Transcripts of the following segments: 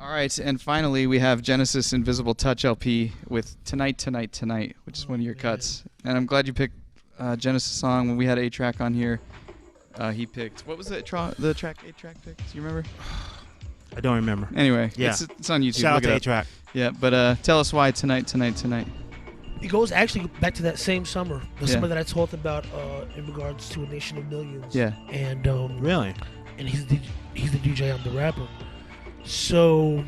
All right, and finally we have Genesis Invisible Touch LP with Tonight, Tonight, Tonight, which is one of your cuts. And I'm glad you picked Genesis song. When we had A-Track on here, he picked, what was the track A-Track picked? Do you remember? I don't remember. Anyway, yeah. it's on YouTube. Shout out to A-Track. Yeah, but tell us why Tonight, Tonight, Tonight. It goes actually back to that same summer, summer that I talked about in regards to A Nation of Millions. Yeah. And really? And he's the DJ, I'm the rapper. So,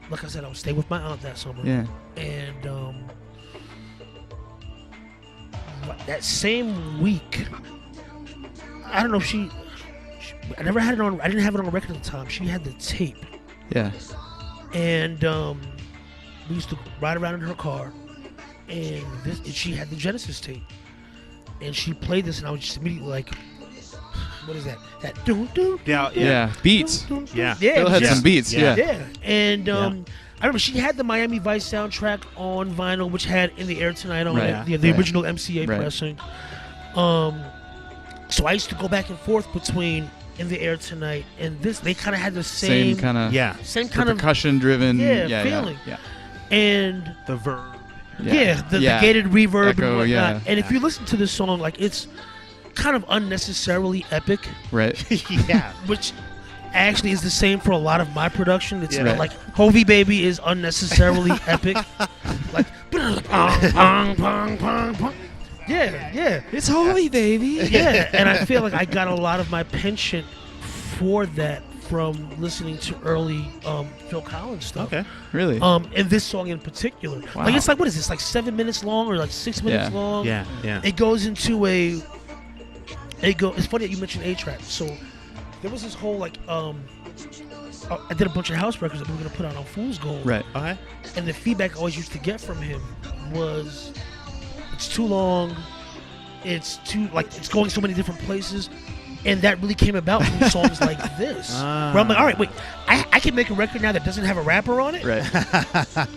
like I said, I was staying with my aunt that summer. Yeah. And that same week, I don't know if she I never had it on. I didn't have it on record at the time. She had the tape. Yeah. And we used to ride around in her car, and she had the Genesis tape, and she played this, and I was just immediately like, "What is that? That doo doo?" Yeah. Beats. Doo, doo, doo. Yeah. Bill had some beats. Yeah. And I remember she had the Miami Vice soundtrack on vinyl, which had "In the Air Tonight" on it, the original MCA pressing. So I used to go back and forth between "In the Air Tonight" and this. They kind of had the same kind of same kind of percussion-driven feeling. Yeah. And the verb. The gated reverb Echo, and whatnot. yeah. And if you listen to this song, like, it's kind of unnecessarily epic. Right. Yeah. Which actually is the same for a lot of my production. It's like Hovey Baby is unnecessarily epic. Like pong, pong, pong, pong, pong. Yeah. It's Holy Baby. Yeah, and I feel like I got a lot of my penchant for that from listening to early Phil Collins stuff. Okay. Really? And this song in particular. Wow. Like, it's like, what is this, like 7 minutes long or like 6 minutes long? Yeah. It goes into it's funny that you mentioned A-Track. So there was this whole like I did a bunch of house records that we were gonna put out on Fool's Gold. Right. Okay. And the feedback I always used to get from him was, it's too long, it's going so many different places. And that really came about from songs like this. Where I'm like, all right, wait, I can make a record now that doesn't have a rapper on it. Right.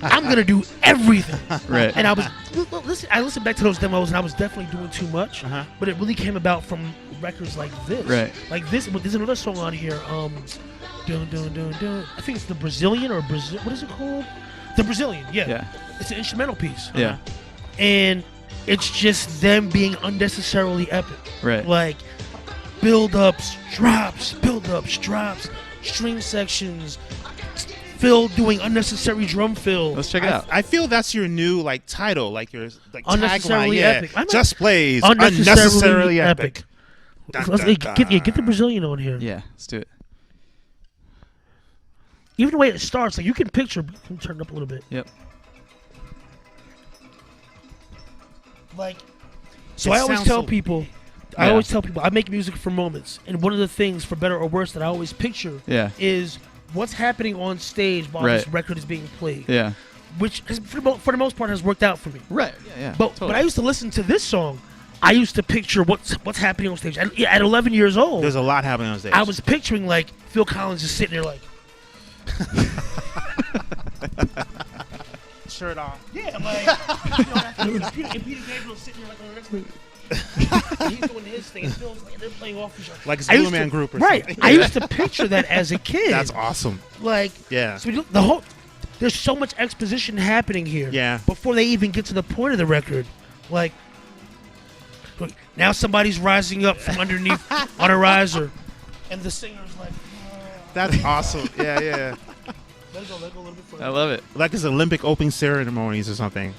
I'm going to do everything. Right. And I listened back to those demos, and I was definitely doing too much. But it really came about from records like this. Right. Like this, but there's another song on here. Dun, dun, dun, dun. I think it's the Brazilian or Brazil. What is it called? The Brazilian, yeah. It's an instrumental piece. Yeah. And it's just them being unnecessarily epic. Right. Like, build-ups, drops, string sections, Phil doing unnecessary drum fill. Let's check it out. I feel that's your new title, your Unnecessarily tagline. epic. Just plays unnecessarily epic. Dun, Let's dun, get the Brazilian on here. Yeah, let's do it. Even the way it starts, like, you can picture. Let me turn it up a little bit. Yep. So I always tell people. I make music for moments, and one of the things, for better or worse, that I always picture is what's happening on stage while this record is being played. Yeah. Which, for the most part, has worked out for me. Right. Yeah. But totally. when I used to listen to this song, I used to picture what's happening on stage. At 11 years old, there's a lot happening on stage. I was picturing like Phil Collins just sitting there like shirt off. Yeah, like and Peter Gabriel's sitting there like on the next one. He's doing his thing. And Phil's like, they're playing off each other. Like it's a Blue Man Group or right. something. I used to picture that as a kid. That's awesome. Like, so there's so much exposition happening here. Yeah. Before they even get to the point of the record, like, look, now somebody's rising up from underneath on a riser, and the singer's like, that's awesome. Yeah. Let it go a little bit further. I love it. Like it's Olympic opening ceremonies or something.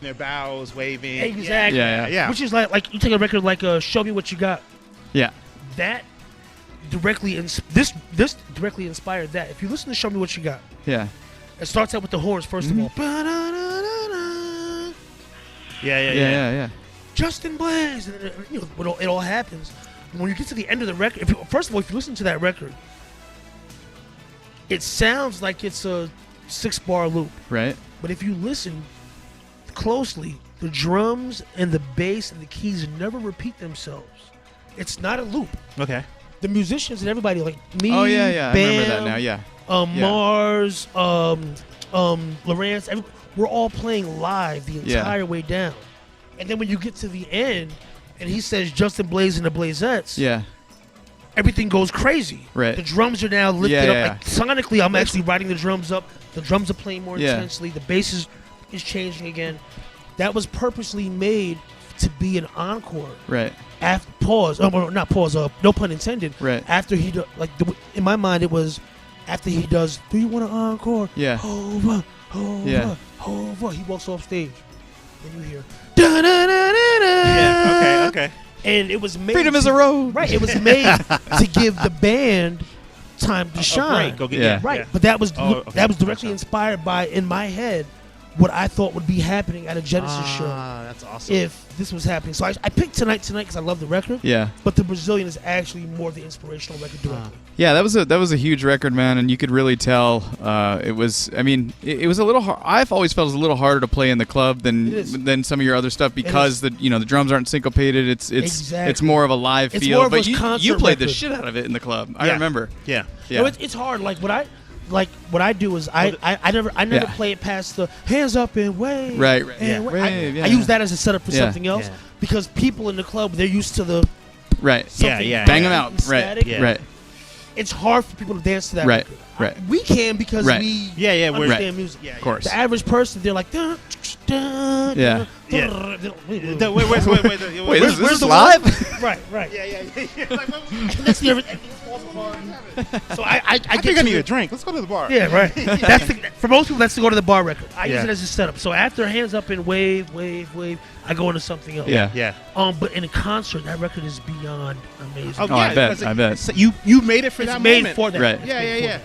Their bows waving. Exactly. Yeah. Which is like you take a record like "Show Me What You Got." Yeah. That directly this directly inspired that. If you listen to "Show Me What You Got," yeah, it starts out with the horns first of all. Yeah. Justin Blaze, and it all happens. And when you get to the end of the record, first of all, if you listen to that record, it sounds like it's a 6-bar loop. Right. But if you listen closely, the drums and the bass and the keys never repeat themselves. It's not a loop. Okay. The musicians and everybody, like me, Bam, I remember that now. Yeah. Mars, Lawrence, we're all playing live the entire way down. And then when you get to the end, and he says Justin Blaze and the Blazettes, everything goes crazy. Right. The drums are now lifted Yeah, up. yeah, Like, sonically, I'm actually riding the drums up. The drums are playing more Yeah. intensely. The bass is changing again. That was purposely made to be an encore. Right. After pause, well, not pause. No pun intended. Right. After he in my mind, it was after he does. Do you want an encore? Yeah. Over. Yeah. He walks off stage, and you hear. Da-da-da-da-da. Yeah. Okay. And it was made. Freedom is a road. Right. It was made to give the band time to shine. Break. Go get Yeah. Right. But that was okay. that was directly Gotcha. inspired by, in my head, what I thought would be happening at a Genesis show That's awesome. if this was happening. So I picked Tonight because I love the record. Yeah. But the Brazilian is actually more the inspirational record directly. Yeah, that was a huge record, man, and you could really tell it was. I mean, it was a little. I've always felt it was a little harder to play in the club It is. than some of your other stuff because the drums aren't syncopated. It's Exactly. more of a live It's feel. more of But a you concert played the record. shit out of it in the club. I Yeah. remember. Yeah. Yeah. No, it's hard. What I do is I never Yeah. play it past the hands up and wave. Right. And Yeah. wave. Yeah. I use that as a setup for Yeah. something else Yeah. because people in the club, they're used to the Right. something Yeah. Bang them out. Right. static. Yeah. Right. It's hard for people to dance to that Right. record. Right. We can because Right. we Yeah. We're understand music. Yeah. Of course. The average person, they're like, dun, dun, Yeah. dun, Yeah. dun, dun. Wait. Wait, Where's this is the live? Right, right. Yeah. That's the everything. So I I get think I to need the- a drink. Let's go to the bar. Yeah, right. That's for most people. That's to go to the bar record. I use Yeah. it as a setup. So after hands up and wave, I go into something else. Yeah. Yeah. But in a concert, that record is beyond amazing. Oh, I bet, because I bet. You made it for It's that made moment. for that. Right. It's Yeah, made yeah, for yeah. that,